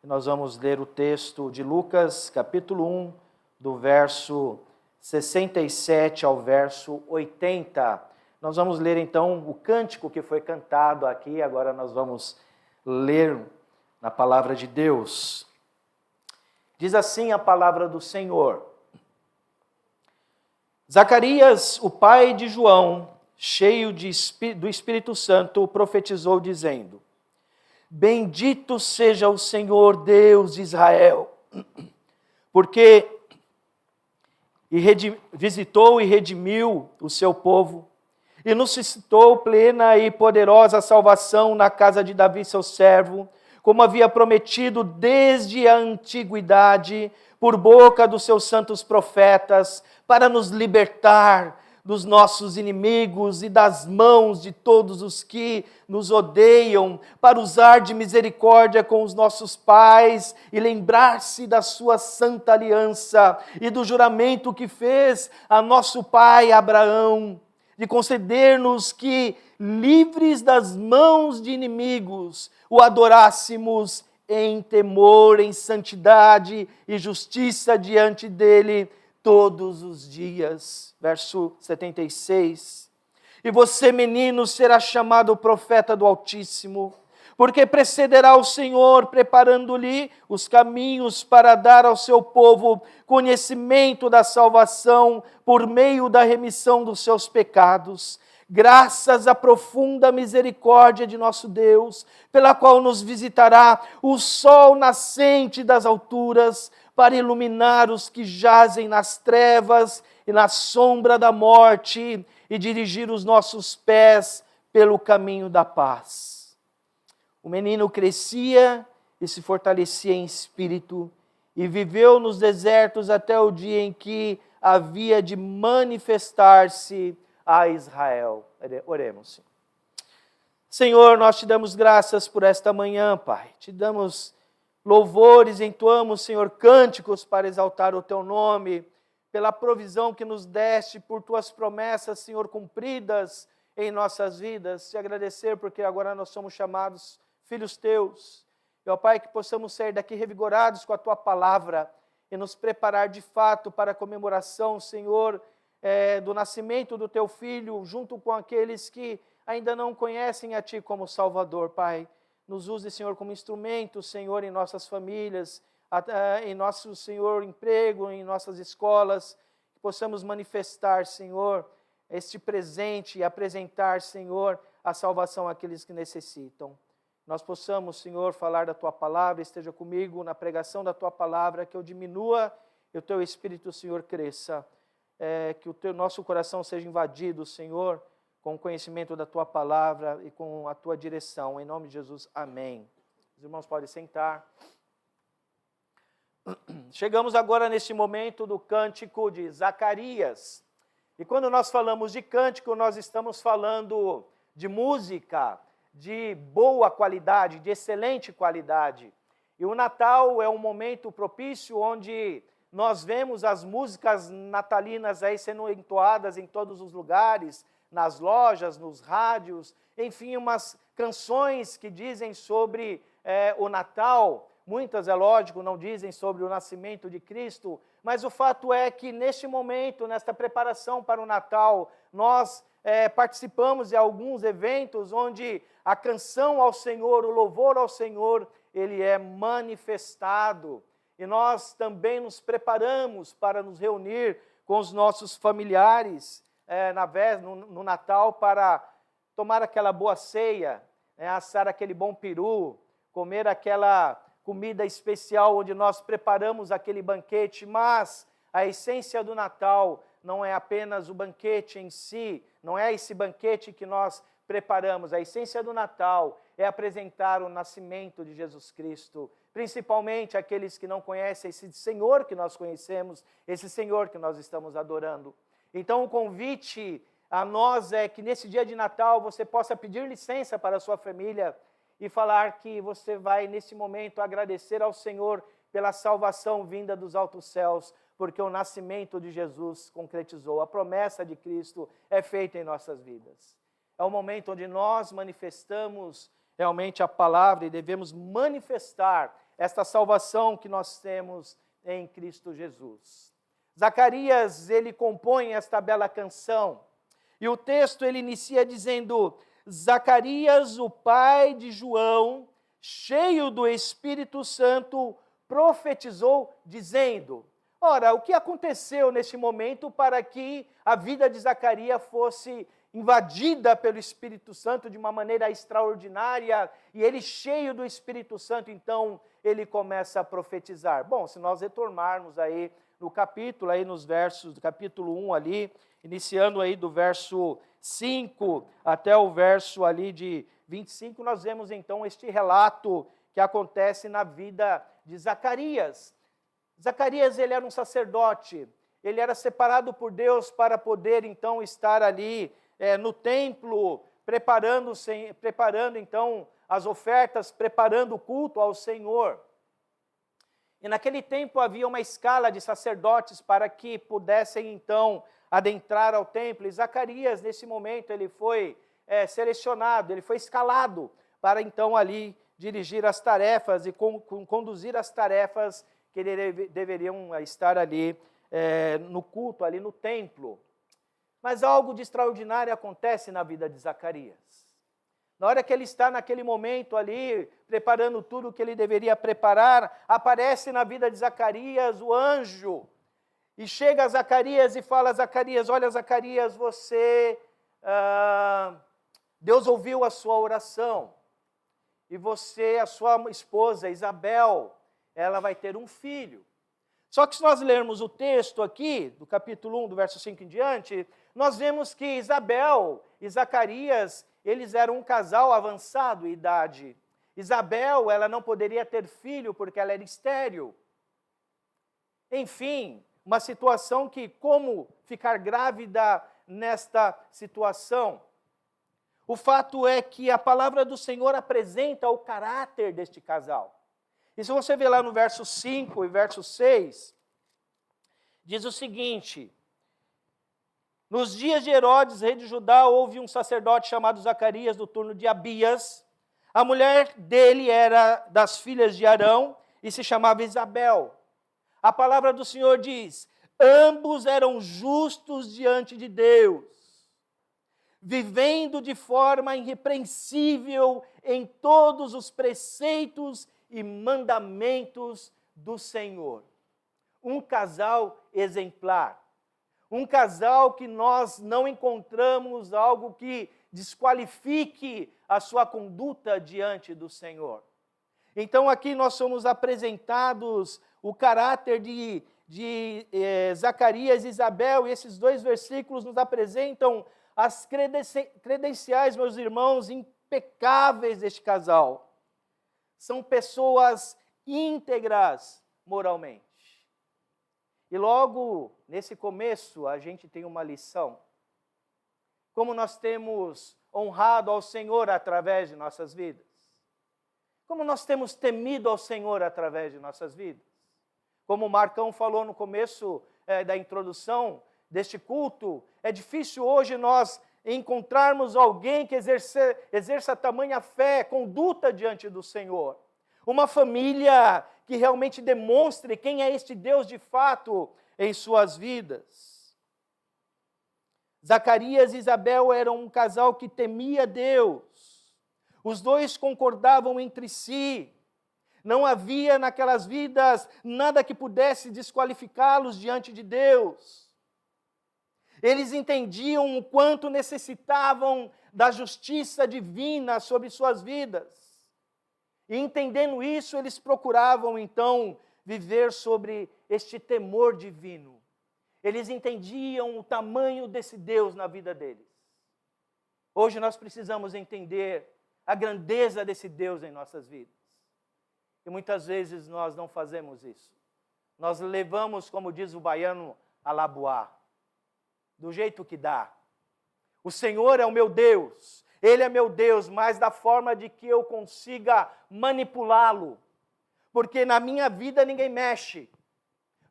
Nós vamos ler o texto de Lucas, capítulo 1, do verso 67 ao verso 80. Nós vamos ler então o cântico que foi cantado aqui, agora nós vamos ler na palavra de Deus. Diz assim a palavra do Senhor. Zacarias, o pai de João, cheio do Espírito Santo, profetizou dizendo: Bendito seja o Senhor Deus de Israel, porque visitou e redimiu o seu povo, e nos suscitou plena e poderosa salvação na casa de Davi, seu servo, como havia prometido desde a antiguidade, por boca dos seus santos profetas, para nos libertar dos nossos inimigos e das mãos de todos os que nos odeiam, para usar de misericórdia com os nossos pais e lembrar-se da sua santa aliança e do juramento que fez a nosso pai Abraão, de conceder-nos que, livres das mãos de inimigos, o adorássemos em temor, em santidade e justiça diante dele todos os dias. Verso 76. E você, menino, será chamado profeta do Altíssimo, porque precederá o Senhor, preparando-lhe os caminhos para dar ao seu povo conhecimento da salvação por meio da remissão dos seus pecados, graças à profunda misericórdia de nosso Deus, pela qual nos visitará o sol nascente das alturas, para iluminar os que jazem nas trevas e na sombra da morte, e dirigir os nossos pés pelo caminho da paz. O menino crescia e se fortalecia em espírito, e viveu nos desertos até o dia em que havia de manifestar-se a Israel. Oremos. Senhor, nós te damos graças por esta manhã, Pai. Te damos louvores, entoamos, Senhor, cânticos para exaltar o teu nome, pela provisão que nos deste, por tuas promessas, Senhor, cumpridas em nossas vidas. Te agradecer porque agora nós somos chamados filhos teus. E, ó Pai, que possamos sair daqui revigorados com a tua palavra e nos preparar de fato para a comemoração, Senhor, do nascimento do teu filho, junto com aqueles que ainda não conhecem a ti como Salvador, Pai. Nos use, Senhor, como instrumento, Senhor, em nossas famílias, em nosso, Senhor, emprego, em nossas escolas, que possamos manifestar, Senhor, este presente e apresentar, Senhor, a salvação àqueles que necessitam. Nós possamos, Senhor, falar da Tua palavra, esteja comigo na pregação da Tua palavra, que eu diminua e o Teu Espírito, Senhor, cresça. Que o nosso coração seja invadido, Senhor, com o conhecimento da Tua palavra e com a Tua direção. Em nome de Jesus, amém. Os irmãos podem sentar. Chegamos agora neste momento do cântico de Zacarias. E quando nós falamos de cântico, nós estamos falando de música de boa qualidade, de excelente qualidade. E o Natal é um momento propício onde nós vemos as músicas natalinas aí sendo entoadas em todos os lugares, nas lojas, nos rádios, enfim, umas canções que dizem sobre o Natal. Muitas, é lógico, não dizem sobre o nascimento de Cristo, mas o fato é que neste momento, nesta preparação para o Natal, nós participamos de alguns eventos onde a canção ao Senhor, o louvor ao Senhor, ele é manifestado. E nós também nos preparamos para nos reunir com os nossos familiares no Natal para tomar aquela boa ceia, assar aquele bom peru, comer aquela comida especial onde nós preparamos aquele banquete, mas a essência do Natal não é apenas o banquete em si, não é esse banquete que nós preparamos. A essência do Natal é apresentar o nascimento de Jesus Cristo, principalmente aqueles que não conhecem esse Senhor que nós conhecemos, esse Senhor que nós estamos adorando. Então o convite a nós é que nesse dia de Natal você possa pedir licença para a sua família e falar que você vai nesse momento agradecer ao Senhor pela salvação vinda dos altos céus, porque o nascimento de Jesus concretizou, a promessa de Cristo é feita em nossas vidas. É um momento onde nós manifestamos realmente a palavra e devemos manifestar esta salvação que nós temos em Cristo Jesus. Zacarias, ele compõe esta bela canção, e o texto ele inicia dizendo: Zacarias, o pai de João, cheio do Espírito Santo, profetizou dizendo. Ora, o que aconteceu neste momento para que a vida de Zacarias fosse invadida pelo Espírito Santo de uma maneira extraordinária, e ele cheio do Espírito Santo, então ele começa a profetizar? Bom, se nós retornarmos aí no capítulo, aí nos versos do capítulo 1 ali, iniciando aí do verso 5 até o verso ali de 25, nós vemos então este relato que acontece na vida de Zacarias. Zacarias, ele era um sacerdote, ele era separado por Deus para poder então estar ali no templo, preparando então as ofertas, preparando o culto ao Senhor. E naquele tempo havia uma escala de sacerdotes para que pudessem então adentrar ao templo. E Zacarias, nesse momento, ele foi selecionado, ele foi escalado para então ali dirigir as tarefas e conduzir as tarefas que deveriam estar ali no culto, ali no templo. Mas algo de extraordinário acontece na vida de Zacarias. Na hora que ele está naquele momento ali, preparando tudo o que ele deveria preparar, aparece na vida de Zacarias o anjo. E chega a Zacarias e fala: Zacarias, olha Zacarias, Deus ouviu a sua oração. E você, a sua esposa Isabel, ela vai ter um filho. Só que se nós lermos o texto aqui, do capítulo 1, do verso 5 em diante, nós vemos que Isabel e Zacarias, eles eram um casal avançado em idade. Isabel, ela não poderia ter filho porque ela era estéril. Enfim, uma situação que, como ficar grávida nesta situação? O fato é que a palavra do Senhor apresenta o caráter deste casal. E se você ver lá no verso 5 e verso 6, diz o seguinte: nos dias de Herodes, rei de Judá, houve um sacerdote chamado Zacarias, do turno de Abias. A mulher dele era das filhas de Arão e se chamava Isabel. A palavra do Senhor diz: ambos eram justos diante de Deus, vivendo de forma irrepreensível em todos os preceitos e mandamentos do Senhor. Um casal exemplar. Um casal que nós não encontramos algo que desqualifique a sua conduta diante do Senhor. Então aqui nós somos apresentados o caráter de Zacarias e Isabel, e esses dois versículos nos apresentam as credenciais, meus irmãos, impecáveis deste casal. São pessoas íntegras moralmente. E logo, nesse começo, a gente tem uma lição. Como nós temos honrado ao Senhor através de nossas vidas. Como nós temos temido ao Senhor através de nossas vidas. Como o Marcão falou no começo da introdução deste culto, é difícil hoje nós encontrarmos alguém que exerça tamanha fé, conduta diante do Senhor. Uma família que realmente demonstre quem é este Deus de fato em suas vidas. Zacarias e Isabel eram um casal que temia Deus. Os dois concordavam entre si. Não havia naquelas vidas nada que pudesse desqualificá-los diante de Deus. Eles entendiam o quanto necessitavam da justiça divina sobre suas vidas. E entendendo isso, eles procuravam então viver sobre este temor divino. Eles entendiam o tamanho desse Deus na vida deles. Hoje nós precisamos entender a grandeza desse Deus em nossas vidas. E muitas vezes nós não fazemos isso. Nós levamos, como diz o baiano, a labuá. Do jeito que dá. O Senhor é o meu Deus, Ele é meu Deus, mas da forma de que eu consiga manipulá-lo. Porque na minha vida ninguém mexe,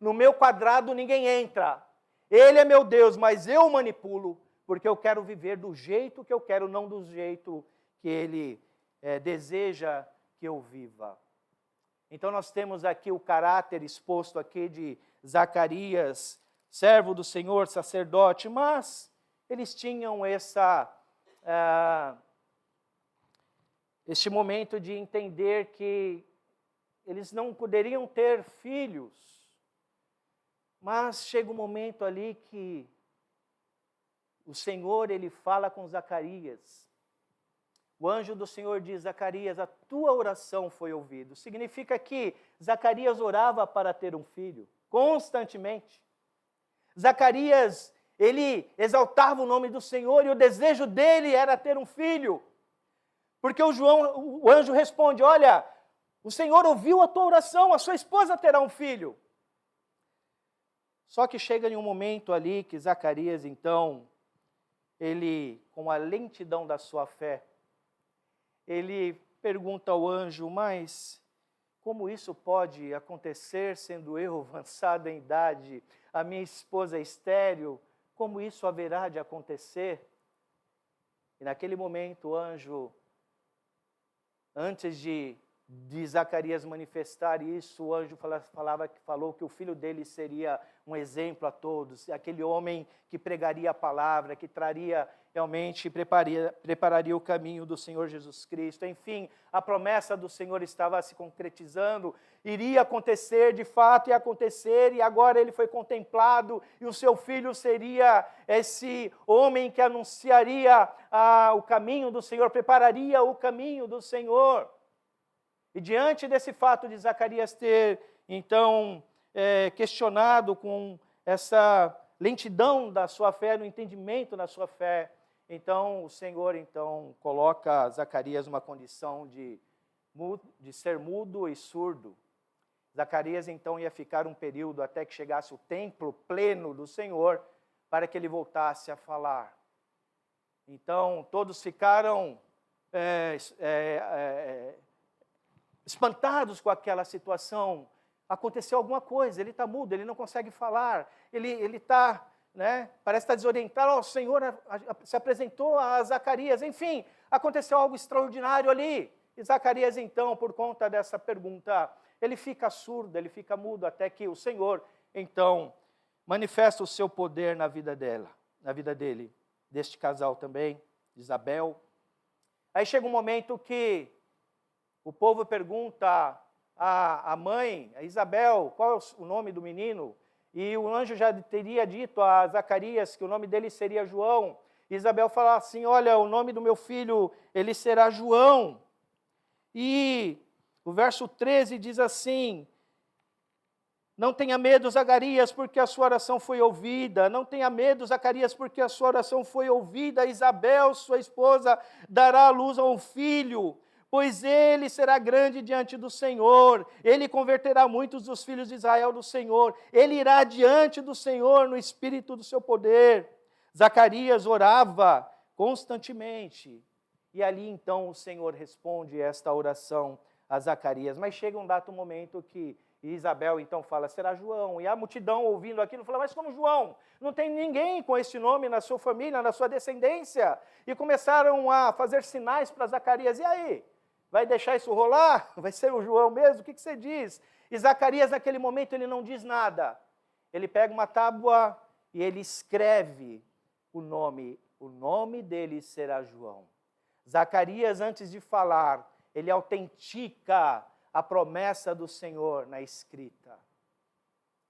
no meu quadrado ninguém entra. Ele é meu Deus, mas eu o manipulo, porque eu quero viver do jeito que eu quero, não do jeito que Ele deseja que eu viva. Então nós temos aqui o caráter exposto aqui de Zacarias, servo do Senhor, sacerdote, mas eles tinham este momento de entender que eles não poderiam ter filhos, mas chega um momento ali que o Senhor, ele fala com Zacarias. O anjo do Senhor diz: Zacarias, a tua oração foi ouvida. Significa que Zacarias orava para ter um filho, constantemente. Zacarias, ele exaltava o nome do Senhor e o desejo dele era ter um filho. Porque o anjo responde: olha, o Senhor ouviu a tua oração, a sua esposa terá um filho. Só que chega em um momento ali que Zacarias, então, ele, com a lentidão da sua fé, ele pergunta ao anjo: mas como isso pode acontecer, sendo eu avançado em idade, a minha esposa é estéril, como isso haverá de acontecer? E naquele momento o anjo, antes de Zacarias manifestar isso, o anjo falou que o filho dele seria um exemplo a todos, aquele homem que pregaria a palavra, que traria realmente, prepararia o caminho do Senhor Jesus Cristo. Enfim, a promessa do Senhor estava se concretizando, iria acontecer, de fato ia acontecer, e agora ele foi contemplado, e o seu filho seria esse homem que anunciaria o caminho do Senhor, prepararia o caminho do Senhor. E diante desse fato de Zacarias ter, então, questionado com essa lentidão da sua fé, no entendimento da sua fé, então o Senhor coloca Zacarias numa condição de ser mudo e surdo. Zacarias então ia ficar um período até que chegasse o templo pleno do Senhor, para que ele voltasse a falar. Então todos ficaram espantados com aquela situação. Aconteceu alguma coisa, ele está mudo, ele não consegue falar, ele está, parece estar desorientado. O Senhor se apresentou a Zacarias, enfim, aconteceu algo extraordinário ali. E Zacarias, então, por conta dessa pergunta, ele fica surdo, ele fica mudo, até que o Senhor, então, manifesta o seu poder na vida dele, deste casal também, Isabel. Aí chega um momento que o povo pergunta à mãe, a Isabel, qual é o nome do menino? E o anjo já teria dito a Zacarias que o nome dele seria João. E Isabel fala assim: olha, o nome do meu filho, ele será João. E o verso 13 diz assim: não tenha medo, Zacarias, porque a sua oração foi ouvida. Não tenha medo, Zacarias, porque a sua oração foi ouvida. Isabel, sua esposa, dará à luz a um filho, pois ele será grande diante do Senhor. Ele converterá muitos dos filhos de Israel do Senhor. Ele irá diante do Senhor no espírito do seu poder. Zacarias orava constantemente. E ali então o Senhor responde esta oração a Zacarias. Mas chega um dado momento que Isabel então fala: será João. E a multidão ouvindo aquilo fala: mas como João? Não tem ninguém com esse nome na sua família, na sua descendência. E começaram a fazer sinais para Zacarias. E aí? Vai deixar isso rolar? Vai ser o João mesmo? O que você diz? E Zacarias, naquele momento, ele não diz nada. Ele pega uma tábua e ele escreve o nome. O nome dele será João. Zacarias, antes de falar, ele autentica a promessa do Senhor na escrita.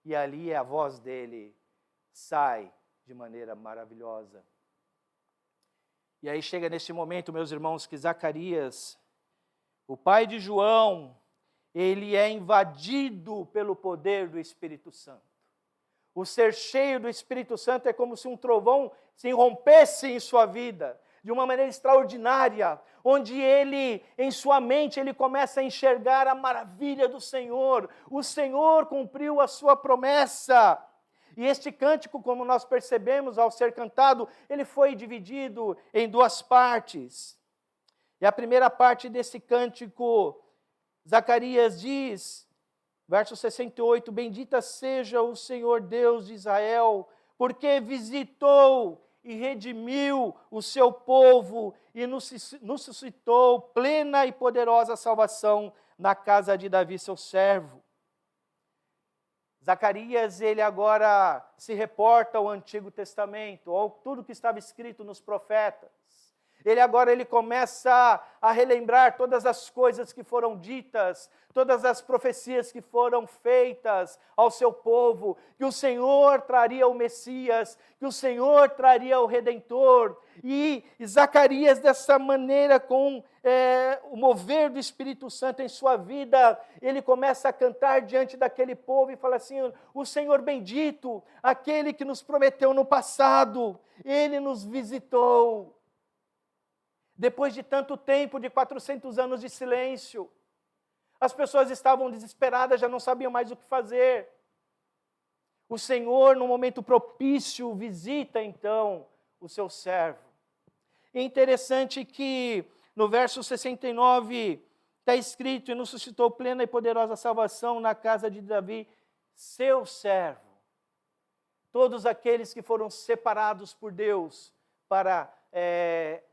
E ali a voz dele sai de maneira maravilhosa. E aí chega neste momento, meus irmãos, que Zacarias, o pai de João, ele é invadido pelo poder do Espírito Santo. O ser cheio do Espírito Santo é como se um trovão se irrompesse em sua vida, de uma maneira extraordinária, onde ele, em sua mente, ele começa a enxergar a maravilha do Senhor. O Senhor cumpriu a sua promessa. E este cântico, como nós percebemos ao ser cantado, ele foi dividido em duas partes. E a primeira parte desse cântico, Zacarias diz, verso 68, bendita seja o Senhor Deus de Israel, porque visitou e redimiu o seu povo e nos suscitou plena e poderosa salvação na casa de Davi, seu servo. Zacarias, ele agora se reporta ao Antigo Testamento, ao tudo que estava escrito nos profetas. Ele começa a relembrar todas as coisas que foram ditas, todas as profecias que foram feitas ao seu povo, que o Senhor traria o Messias, que o Senhor traria o Redentor. E Zacarias, dessa maneira, com o mover do Espírito Santo em sua vida, ele começa a cantar diante daquele povo e fala assim: o Senhor bendito, aquele que nos prometeu no passado, ele nos visitou. Depois de tanto tempo, de 400 anos de silêncio, as pessoas estavam desesperadas, já não sabiam mais o que fazer. O Senhor, no momento propício, visita então o seu servo. É interessante que no verso 69 está escrito: e nos suscitou plena e poderosa salvação na casa de Davi, seu servo. Todos aqueles que foram separados por Deus para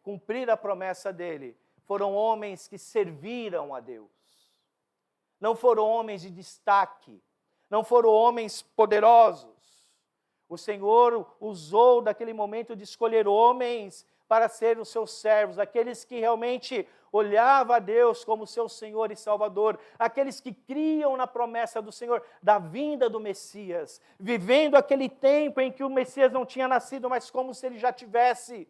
cumprir a promessa dele, foram homens que serviram a Deus. Não foram homens de destaque, não foram homens poderosos. O Senhor usou daquele momento de escolher homens para ser os seus servos, aqueles que realmente olhavam a Deus como seu Senhor e Salvador, aqueles que criam na promessa do Senhor, da vinda do Messias, vivendo aquele tempo em que o Messias não tinha nascido, mas como se ele já tivesse,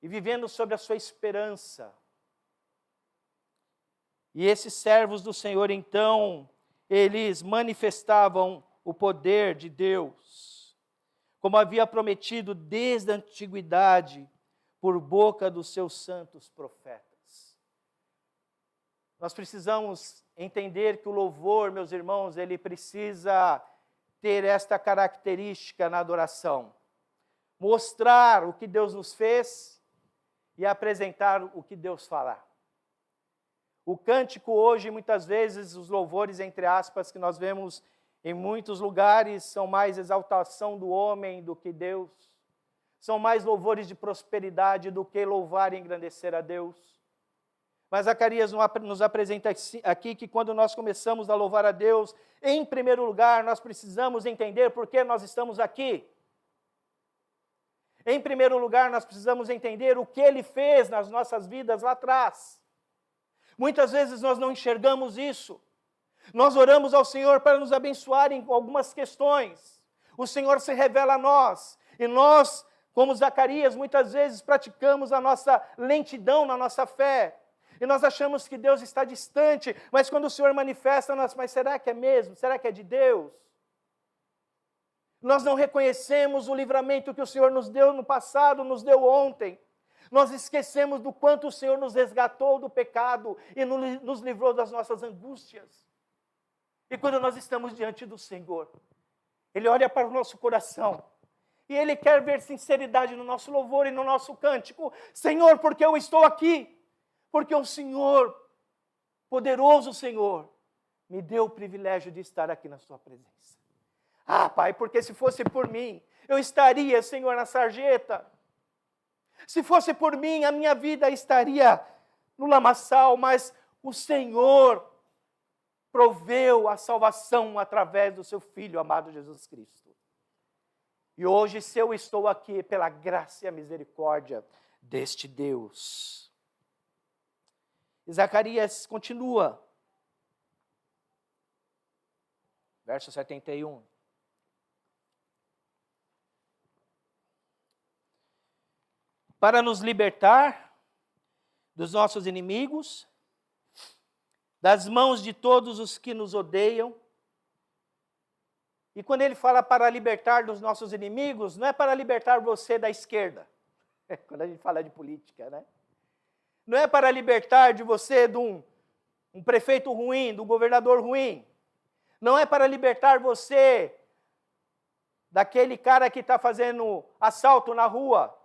e vivendo sobre a sua esperança. E esses servos do Senhor, então, eles manifestavam o poder de Deus, como havia prometido desde a antiguidade, por boca dos seus santos profetas. Nós precisamos entender que o louvor, meus irmãos, ele precisa ter esta característica na adoração: mostrar o que Deus nos fez e apresentar o que Deus fará. O cântico hoje, muitas vezes, os louvores, entre aspas, que nós vemos em muitos lugares, são mais exaltação do homem do que Deus. São mais louvores de prosperidade do que louvar e engrandecer a Deus. Mas Zacarias nos apresenta aqui que quando nós começamos a louvar a Deus, em primeiro lugar, nós precisamos entender por que nós estamos aqui. Em primeiro lugar, nós precisamos entender o que Ele fez nas nossas vidas lá atrás. Muitas vezes nós não enxergamos isso. Nós oramos ao Senhor para nos abençoar em algumas questões. O Senhor se revela a nós. E nós, como Zacarias, muitas vezes praticamos a nossa lentidão na nossa fé. E nós achamos que Deus está distante. Mas quando o Senhor manifesta, mas será que é mesmo? Será que é de Deus? Nós não reconhecemos o livramento que o Senhor nos deu no passado, nos deu ontem. Nós esquecemos do quanto o Senhor nos resgatou do pecado e nos livrou das nossas angústias. E quando nós estamos diante do Senhor, Ele olha para o nosso coração e Ele quer ver sinceridade no nosso louvor e no nosso cântico. Senhor, porque eu estou aqui? Porque o Senhor, poderoso Senhor, me deu o privilégio de estar aqui na sua presença. Ah, Pai, porque se fosse por mim, eu estaria, Senhor, na sarjeta. Se fosse por mim, a minha vida estaria no lamaçal, mas o Senhor proveu a salvação através do seu Filho amado Jesus Cristo. E hoje, se eu estou aqui, pela graça e a misericórdia deste Deus. E Zacarias continua. Verso 71. Para nos libertar dos nossos inimigos, das mãos de todos os que nos odeiam. E quando ele fala para libertar dos nossos inimigos, não é para libertar você da esquerda, quando a gente fala de política, né? Não é para libertar de você de um prefeito ruim, de um governador ruim. Não é para libertar você daquele cara que está fazendo assalto na rua,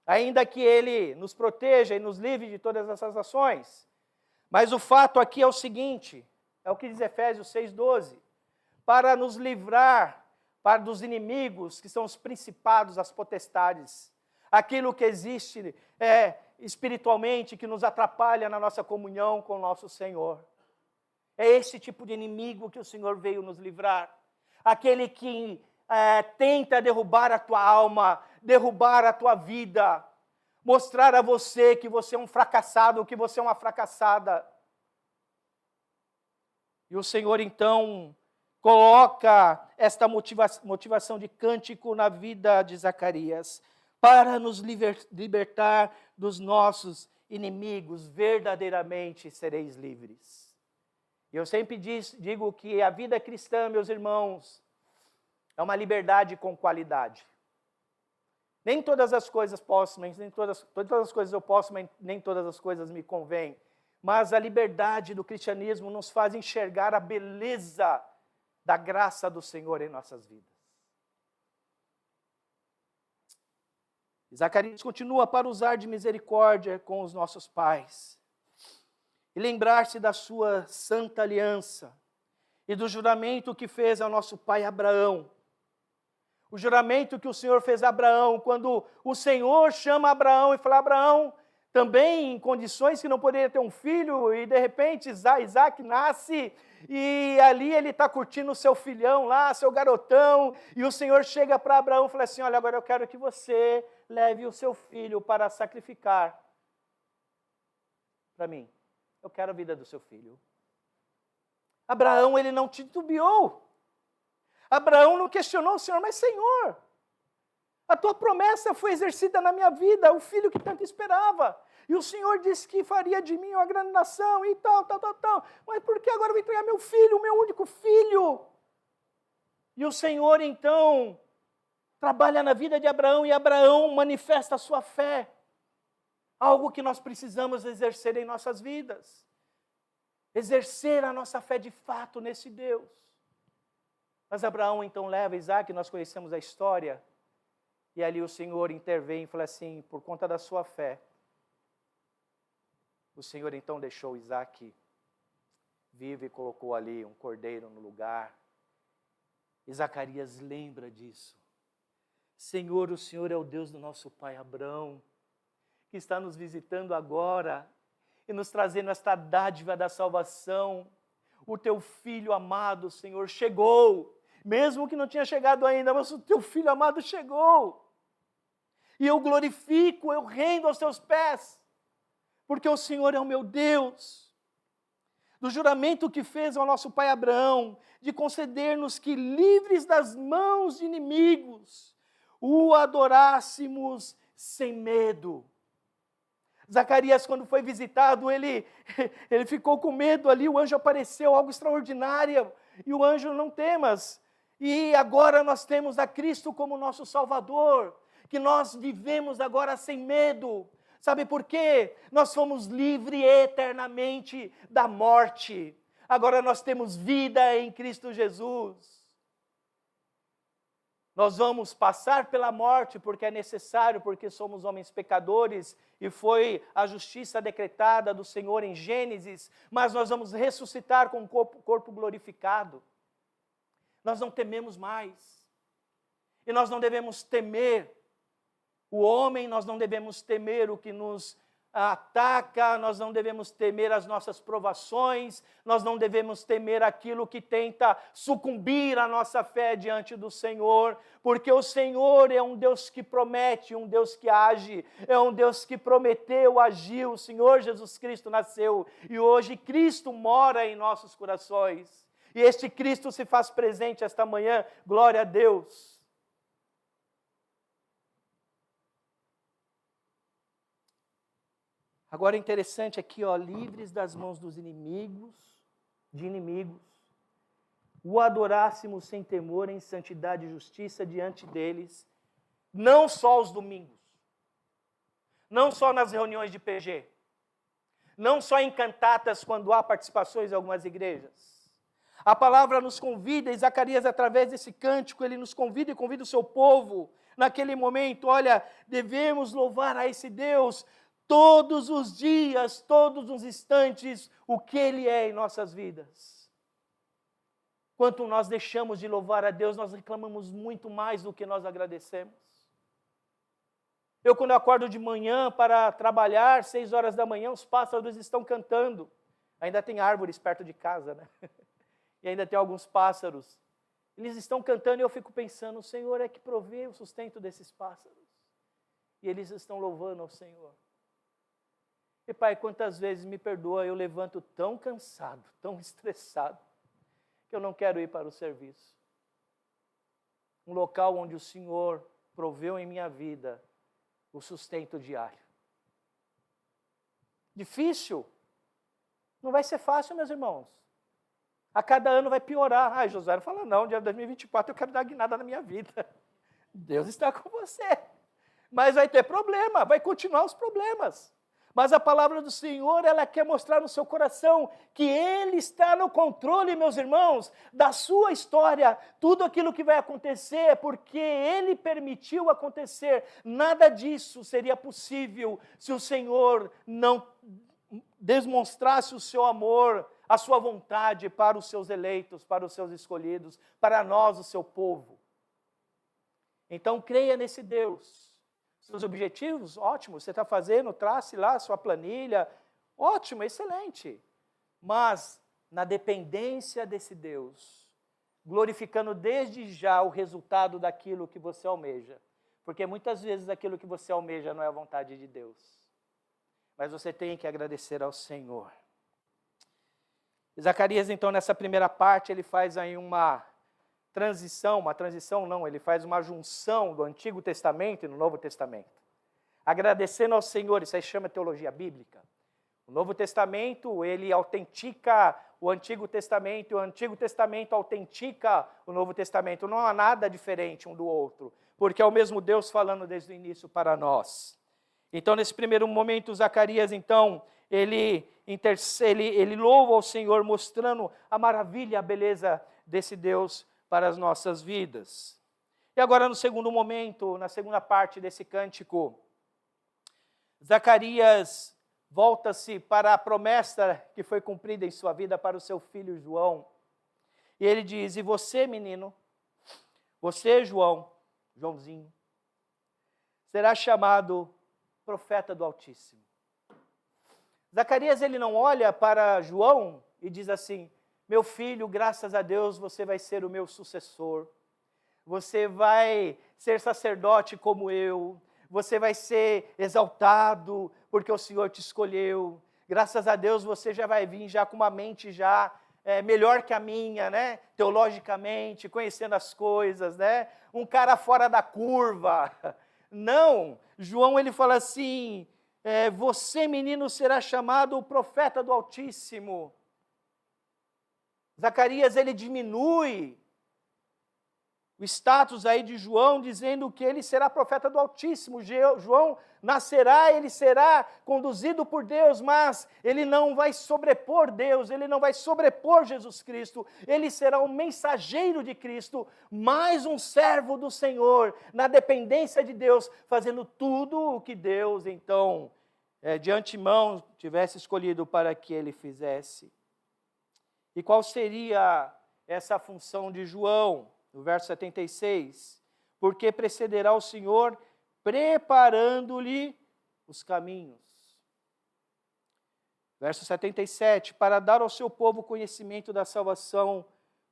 ainda que ele nos proteja e nos livre de todas essas ações. Mas o fato aqui é o seguinte, é o que diz Efésios 6,12, para nos livrar, para dos inimigos, que são os principados, as potestades, aquilo que existe espiritualmente, que nos atrapalha na nossa comunhão com o nosso Senhor. É esse tipo de inimigo que o Senhor veio nos livrar. Aquele que tenta derrubar a tua alma, derrubar a tua vida, mostrar a você que você é um fracassado, que você é uma fracassada. E o Senhor, então, coloca esta motivação de cântico na vida de Zacarias, para nos libertar dos nossos inimigos, verdadeiramente sereis livres. E eu sempre digo que a vida cristã, meus irmãos, é uma liberdade com qualidade. Nem todas as coisas posso, todas as coisas eu posso, mas nem todas as coisas me convêm. Mas a liberdade do cristianismo nos faz enxergar a beleza da graça do Senhor em nossas vidas. Zacarias continua para usar de misericórdia com os nossos pais e lembrar-se da sua santa aliança e do juramento que fez ao nosso pai Abraão. O juramento que o Senhor fez a Abraão, quando o Senhor chama Abraão e fala: Abraão, também em condições que não poderia ter um filho, e de repente Isaac nasce, e ali ele está curtindo o seu filhão lá, seu garotão, e o Senhor chega para Abraão e fala assim: olha, agora eu quero que você leve o seu filho para sacrificar para mim. Eu quero a vida do seu filho. Abraão, ele não titubeou. Abraão não questionou o Senhor, mas Senhor, a tua promessa foi exercida na minha vida, o filho que tanto esperava. E o Senhor disse que faria de mim uma grande nação e tal. Mas por que agora eu vou entregar meu filho, o meu único filho? E o Senhor, então, trabalha na vida de Abraão e Abraão manifesta a sua fé. Algo que nós precisamos exercer em nossas vidas. Exercer a nossa fé de fato nesse Deus. Mas Abraão então leva Isaac, nós conhecemos a história, e ali o Senhor intervém e fala assim: por conta da sua fé, o Senhor então deixou Isaac vivo e colocou ali um cordeiro no lugar. E Zacarias lembra disso. Senhor, o Senhor é o Deus do nosso pai Abraão, que está nos visitando agora e nos trazendo esta dádiva da salvação. O teu filho amado, Senhor, chegou. Mesmo que não tinha chegado ainda, mas o teu filho amado chegou. E eu glorifico, eu rendo aos teus pés, porque o Senhor é o meu Deus. Do juramento que fez ao nosso pai Abraão, de conceder-nos que, livres das mãos de inimigos, o adorássemos sem medo. Zacarias, quando foi visitado, ele ficou com medo ali, o anjo apareceu, algo extraordinário, e o anjo: não temas. E agora nós temos a Cristo como nosso Salvador, que nós vivemos agora sem medo. Sabe por quê? Nós fomos livres eternamente da morte. Agora nós temos vida em Cristo Jesus. Nós vamos passar pela morte porque é necessário, porque somos homens pecadores e foi a justiça decretada do Senhor em Gênesis, mas nós vamos ressuscitar com um corpo glorificado. Nós não tememos mais. E nós não devemos temer o homem, nós não devemos temer o que nos ataca, nós não devemos temer as nossas provações, nós não devemos temer aquilo que tenta sucumbir a nossa fé diante do Senhor, porque o Senhor é um Deus que promete, um Deus que age, é um Deus que prometeu, agiu. O Senhor Jesus Cristo nasceu e hoje Cristo mora em nossos corações. E este Cristo se faz presente esta manhã, glória a Deus. Agora é interessante aqui, livres das mãos dos inimigos, o adorássemos sem temor, em santidade e justiça diante deles, não só aos domingos, não só nas reuniões de PG, não só em cantatas quando há participações em algumas igrejas. A palavra nos convida, e Zacarias, através desse cântico, ele nos convida e convida o seu povo, naquele momento, olha, devemos louvar a esse Deus todos os dias, todos os instantes, o que Ele é em nossas vidas. Quanto nós deixamos de louvar a Deus, nós reclamamos muito mais do que nós agradecemos. Eu, quando eu acordo de manhã para trabalhar, 6 horas da manhã, os pássaros estão cantando. Ainda tem árvores perto de casa, né? E ainda tem alguns pássaros. Eles estão cantando e eu fico pensando, o Senhor é que provê o sustento desses pássaros. E eles estão louvando ao Senhor. E Pai, quantas vezes, me perdoa, eu levanto tão cansado, tão estressado, que eu não quero ir para o serviço. Um local onde o Senhor proveu em minha vida o sustento diário. Difícil? Não vai ser fácil, meus irmãos. A cada ano vai piorar. Josué não fala, não, dia 2024 eu quero dar guinada na minha vida. Deus está com você. Mas vai ter problema, vai continuar os problemas. Mas a palavra do Senhor, ela quer mostrar no seu coração que Ele está no controle, meus irmãos, da sua história. Tudo aquilo que vai acontecer é porque Ele permitiu acontecer. Nada disso seria possível se o Senhor não demonstrasse o seu amor, a sua vontade para os seus eleitos, para os seus escolhidos, para nós, o seu povo. Então, creia nesse Deus. Seus objetivos, ótimo, você está fazendo, trace lá a sua planilha, ótimo, excelente. Mas, na dependência desse Deus, glorificando desde já o resultado daquilo que você almeja. Porque muitas vezes aquilo que você almeja não é a vontade de Deus. Mas você tem que agradecer ao Senhor. Zacarias, então, nessa primeira parte, ele faz aí uma transição não, ele faz uma junção do Antigo Testamento e do Novo Testamento. Agradecendo ao Senhor, isso aí chama teologia bíblica. O Novo Testamento, ele autentica o Antigo Testamento, e o Antigo Testamento autentica o Novo Testamento. Não há nada diferente um do outro, porque é o mesmo Deus falando desde o início para nós. Então, nesse primeiro momento, Zacarias, então, ele louva ao Senhor, mostrando a maravilha, a beleza desse Deus para as nossas vidas. E agora, no segundo momento, na segunda parte desse cântico, Zacarias volta-se para a promessa que foi cumprida em sua vida para o seu filho João. E ele diz, e você, menino, você, Joãozinho, será chamado profeta do Altíssimo. Zacarias, ele não olha para João e diz assim, meu filho, graças a Deus, você vai ser o meu sucessor. Você vai ser sacerdote como eu. Você vai ser exaltado porque o Senhor te escolheu. Graças a Deus, você já vai vir já com uma mente já melhor que a minha, né? Teologicamente, conhecendo as coisas, né? Um cara fora da curva. Não, João, ele fala assim, você, menino, será chamado o profeta do Altíssimo. Zacarias, ele diminui o status aí de João, dizendo que ele será profeta do Altíssimo. João nascerá, ele será conduzido por Deus, mas ele não vai sobrepor Deus, ele não vai sobrepor Jesus Cristo, ele será um mensageiro de Cristo, mais um servo do Senhor, na dependência de Deus, fazendo tudo o que Deus, então, de antemão, tivesse escolhido para que ele fizesse. E qual seria essa função de João? No verso 76, porque precederá o Senhor preparando-lhe os caminhos. Verso 77, para dar ao seu povo conhecimento da salvação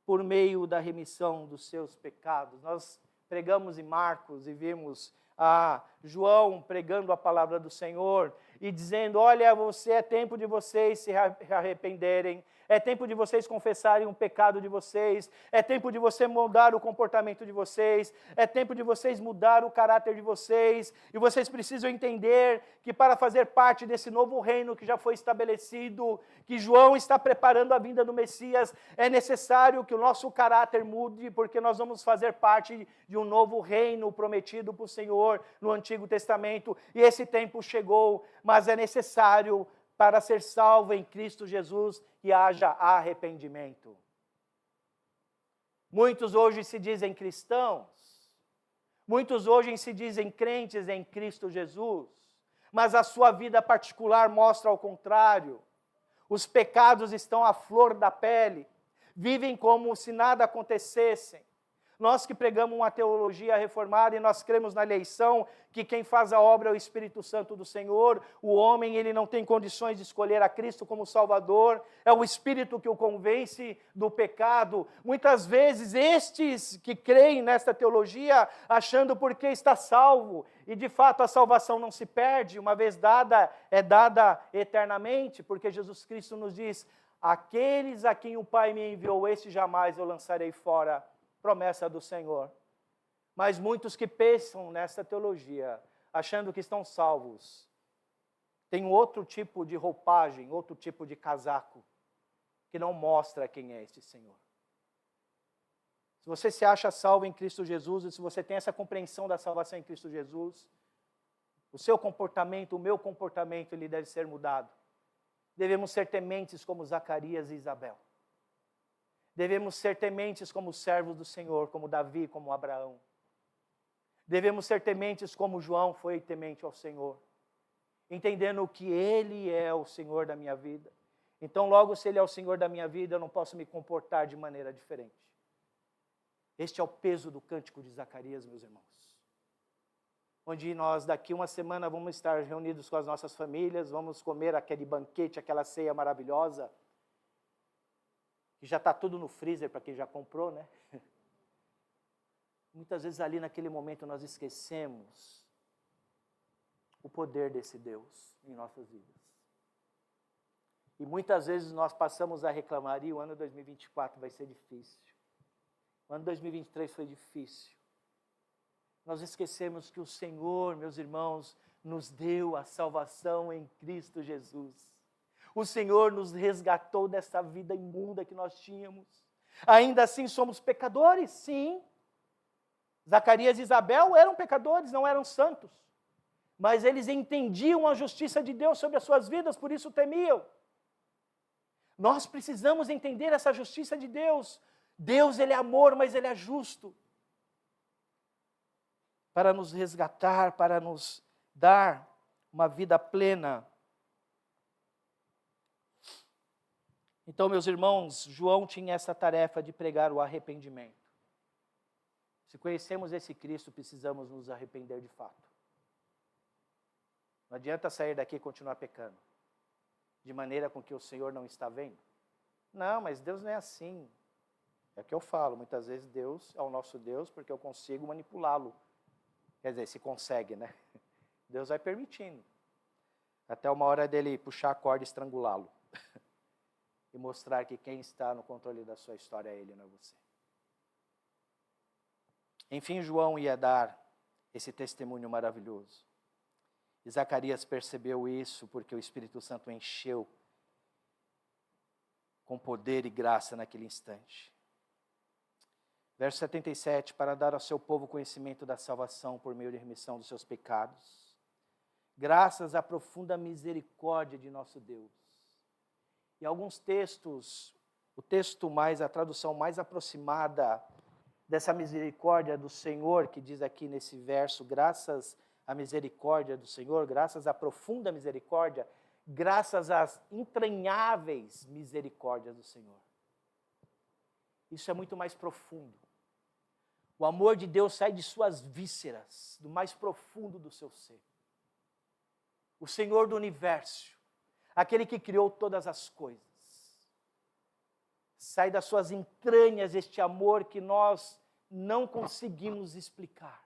por meio da remissão dos seus pecados. Nós pregamos em Marcos e vimos a João pregando a palavra do Senhor e dizendo, olha, é tempo de vocês se arrependerem, é tempo de vocês confessarem o pecado de vocês, é tempo de você mudar o comportamento de vocês, é tempo de vocês mudar o caráter de vocês, e vocês precisam entender que para fazer parte desse novo reino que já foi estabelecido, que João está preparando a vinda do Messias, é necessário que o nosso caráter mude, porque nós vamos fazer parte de um novo reino prometido por Senhor no Antigo Testamento, e esse tempo chegou, mas é necessário para ser salvo em Cristo Jesus que haja arrependimento. Muitos hoje se dizem cristãos, muitos hoje se dizem crentes em Cristo Jesus, mas a sua vida particular mostra ao contrário. Os pecados estão à flor da pele. vivem como se nada acontecesse. Nós que pregamos uma teologia reformada e nós cremos na eleição, que quem faz a obra é o Espírito Santo do Senhor, o homem ele não tem condições de escolher a Cristo como Salvador, é o Espírito que o convence do pecado. Muitas vezes estes que creem nesta teologia, achando porque está salvo, e de fato a salvação não se perde, uma vez dada, é dada eternamente, porque Jesus Cristo nos diz, aqueles a quem o Pai me enviou, estes jamais eu lançarei fora. Promessa do Senhor. Mas muitos que pensam nessa teologia, achando que estão salvos, têm outro tipo de roupagem, outro tipo de casaco, que não mostra quem é este Senhor. Se você se acha salvo em Cristo Jesus, e se você tem essa compreensão da salvação em Cristo Jesus, o seu comportamento, o meu comportamento, ele deve ser mudado. Devemos ser tementes como Zacarias e Isabel. Devemos ser tementes como servos do Senhor, como Davi, como Abraão. Devemos ser tementes como João foi temente ao Senhor, entendendo que Ele é o Senhor da minha vida. Então, logo, se Ele é o Senhor da minha vida, eu não posso me comportar de maneira diferente. Este é o peso do cântico de Zacarias, meus irmãos. Onde nós, daqui uma semana, vamos estar reunidos com as nossas famílias, vamos comer aquele banquete, aquela ceia maravilhosa, que já está tudo no freezer para quem já comprou, né? Muitas vezes ali naquele momento nós esquecemos o poder desse Deus em nossas vidas. E muitas vezes nós passamos a reclamar, e o ano 2024 vai ser difícil. O ano 2023 foi difícil. Nós esquecemos que o Senhor, meus irmãos, nos deu a salvação em Cristo Jesus. O Senhor nos resgatou dessa vida imunda que nós tínhamos. Ainda assim somos pecadores, sim. Zacarias e Isabel eram pecadores, não eram santos. Mas eles entendiam a justiça de Deus sobre as suas vidas, por isso temiam. Nós precisamos entender essa justiça de Deus. Deus, Ele é amor, mas Ele é justo. Para nos resgatar, para nos dar uma vida plena. Então, meus irmãos, João tinha essa tarefa de pregar o arrependimento. Se conhecemos esse Cristo, precisamos nos arrepender de fato. Não adianta sair daqui e continuar pecando, de maneira com que o Senhor não está vendo. Não, mas Deus não é assim. É o que eu falo, muitas vezes Deus é o nosso Deus porque eu consigo manipulá-lo. Quer dizer, se consegue, né? Deus vai permitindo. Até uma hora dele puxar a corda e estrangulá-lo. E mostrar que quem está no controle da sua história é Ele, não é você. Enfim, João ia dar esse testemunho maravilhoso. E Zacarias percebeu isso porque o Espírito Santo encheu com poder e graça naquele instante. Verso 77, para dar ao seu povo conhecimento da salvação por meio de remissão dos seus pecados, graças à profunda misericórdia de nosso Deus. Em alguns textos, a tradução mais aproximada dessa misericórdia do Senhor, que diz aqui nesse verso, graças à misericórdia do Senhor, graças à profunda misericórdia, graças às entranháveis misericórdias do Senhor. Isso é muito mais profundo. O amor de Deus sai de suas vísceras, do mais profundo do seu ser. O Senhor do universo, aquele que criou todas as coisas. Sai das suas entranhas este amor que nós não conseguimos explicar.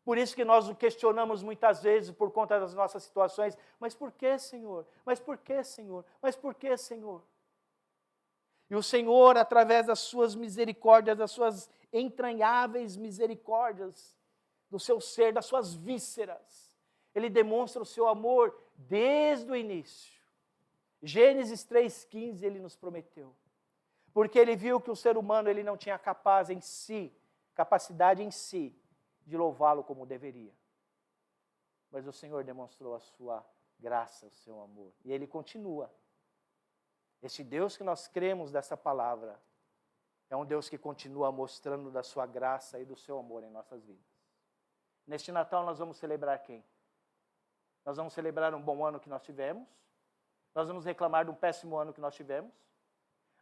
Por isso que nós o questionamos muitas vezes por conta das nossas situações. Mas por que, Senhor? Mas por que, Senhor? Mas por que, Senhor? E o Senhor, através das suas misericórdias, das suas entranháveis misericórdias, do seu ser, das suas vísceras, Ele demonstra o seu amor desde o início. Gênesis 3,15 Ele nos prometeu. Porque Ele viu que o ser humano ele não tinha capacidade em si, de louvá-lo como deveria. Mas o Senhor demonstrou a sua graça, o seu amor. E Ele continua. Este Deus que nós cremos dessa palavra é um Deus que continua mostrando da sua graça e do seu amor em nossas vidas. Neste Natal nós vamos celebrar quem? Nós vamos celebrar um bom ano que nós tivemos? Nós vamos reclamar de um péssimo ano que nós tivemos?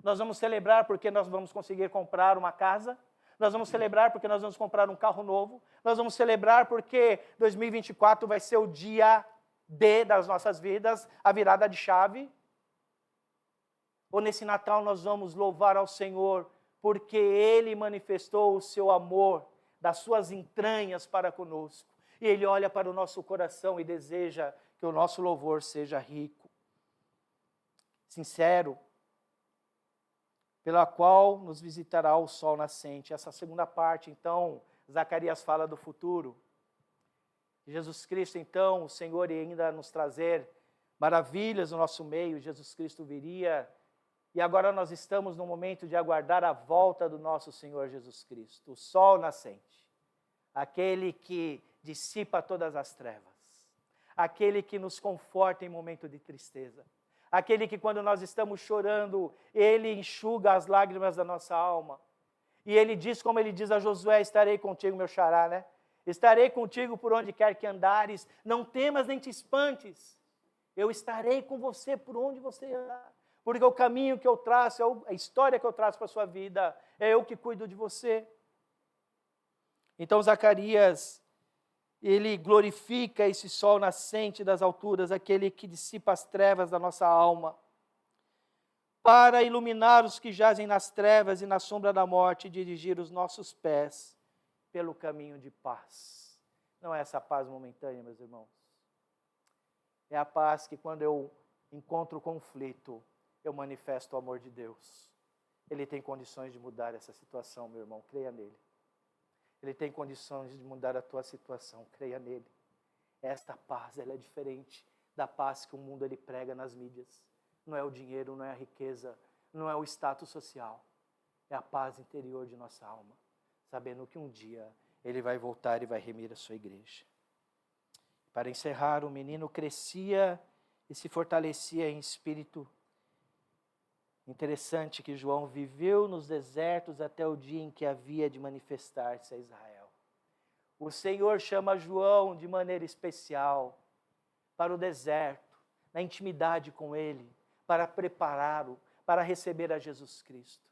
Nós vamos celebrar porque nós vamos conseguir comprar uma casa. Nós vamos celebrar porque nós vamos comprar um carro novo. Nós vamos celebrar porque 2024 vai ser o dia D das nossas vidas, a virada de chave. Ou nesse Natal nós vamos louvar ao Senhor porque Ele manifestou o seu amor das suas entranhas para conosco. E Ele olha para o nosso coração e deseja que o nosso louvor seja rico, sincero, pela qual nos visitará o sol nascente. Essa segunda parte, então, Zacarias fala do futuro. Jesus Cristo, então, o Senhor ia ainda nos trazer maravilhas no nosso meio, Jesus Cristo viria. E agora nós estamos no momento de aguardar a volta do nosso Senhor Jesus Cristo, o sol nascente, aquele que dissipa todas as trevas, aquele que nos conforta em momento de tristeza, aquele que quando nós estamos chorando, Ele enxuga as lágrimas da nossa alma. E Ele diz, como Ele diz a Josué, estarei contigo, meu xará, né? Estarei contigo por onde quer que andares, não temas nem te espantes, eu estarei com você por onde você andar. Porque o caminho que eu traço, a história que eu traço para a sua vida, é eu que cuido de você. Então Zacarias, ele glorifica esse sol nascente das alturas, aquele que dissipa as trevas da nossa alma, para iluminar os que jazem nas trevas e na sombra da morte, e dirigir os nossos pés pelo caminho de paz. Não é essa paz momentânea, meus irmãos. É a paz que quando eu encontro conflito, eu manifesto o amor de Deus. Ele tem condições de mudar essa situação, meu irmão, creia nele. Ele tem condições de mudar a tua situação, creia nele. Esta paz, ela é diferente da paz que o mundo ele prega nas mídias. Não é o dinheiro, não é a riqueza, não é o status social. É a paz interior de nossa alma, sabendo que um dia ele vai voltar e vai remir a sua igreja. Para encerrar, o menino crescia e se fortalecia em espírito. Interessante que João viveu nos desertos até o dia em que havia de manifestar-se a Israel. O Senhor chama João de maneira especial para o deserto, na intimidade com Ele, para prepará-lo, para receber a Jesus Cristo.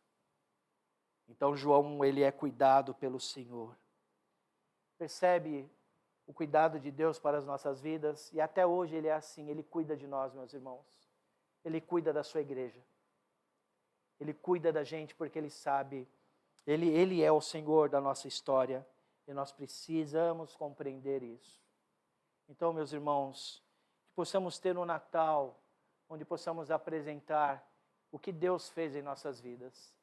Então João, ele é cuidado pelo Senhor. Percebe o cuidado de Deus para as nossas vidas? E até hoje Ele é assim, Ele cuida de nós, meus irmãos. Ele cuida da sua igreja. Ele cuida da gente porque Ele sabe, Ele é o Senhor da nossa história e nós precisamos compreender isso. Então, meus irmãos, que possamos ter um Natal onde possamos apresentar o que Deus fez em nossas vidas,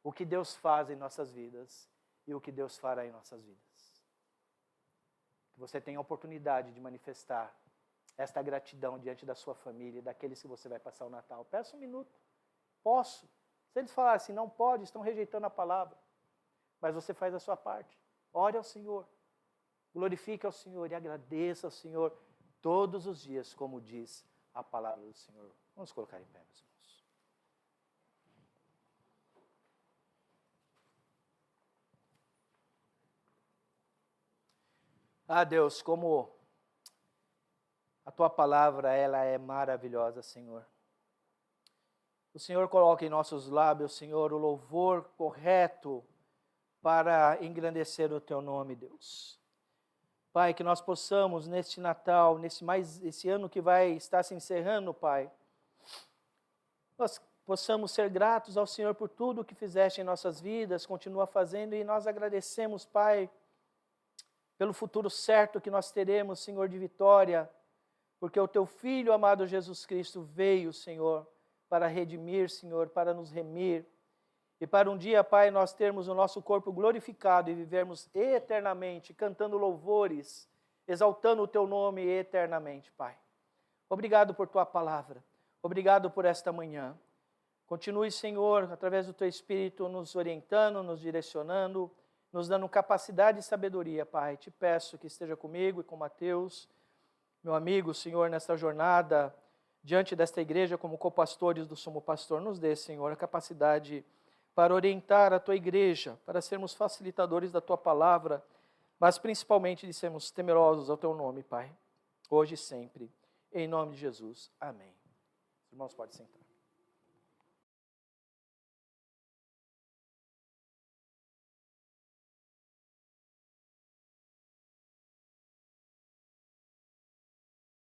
o que Deus faz em nossas vidas e o que Deus fará em nossas vidas. Que você tenha a oportunidade de manifestar esta gratidão diante da sua família e daqueles que você vai passar o Natal. Peça um minuto. Posso? Se eles falarem assim, não pode, estão rejeitando a palavra. Mas você faz a sua parte. Ore ao Senhor. Glorifique ao Senhor e agradeça ao Senhor todos os dias, como diz a palavra do Senhor. Vamos colocar em pé, meus irmãos. Ah, Deus, como a Tua palavra, ela é maravilhosa, Senhor. O Senhor coloca em nossos lábios, Senhor, o louvor correto para engrandecer o Teu nome, Deus. Pai, que nós possamos neste Natal, esse ano que vai estar se encerrando, Pai, nós possamos ser gratos ao Senhor por tudo o que fizeste em nossas vidas, continua fazendo, e nós agradecemos, Pai, pelo futuro certo que nós teremos, Senhor, de vitória, porque o Teu Filho amado Jesus Cristo veio, Senhor, para redimir, Senhor, para nos remir, e para um dia, Pai, nós termos o nosso corpo glorificado e vivermos eternamente, cantando louvores, exaltando o Teu nome eternamente, Pai. Obrigado por Tua palavra, obrigado por esta manhã. Continue, Senhor, através do Teu Espírito, nos orientando, nos direcionando, nos dando capacidade e sabedoria, Pai. Te peço que esteja comigo e com Mateus, meu amigo, Senhor, nesta jornada, diante desta igreja, como copastores do Sumo Pastor, nos dê, Senhor, a capacidade para orientar a Tua igreja, para sermos facilitadores da Tua palavra, mas principalmente de sermos temerosos ao Teu nome, Pai, hoje e sempre. Em nome de Jesus. Amém. Os irmãos podem sentar.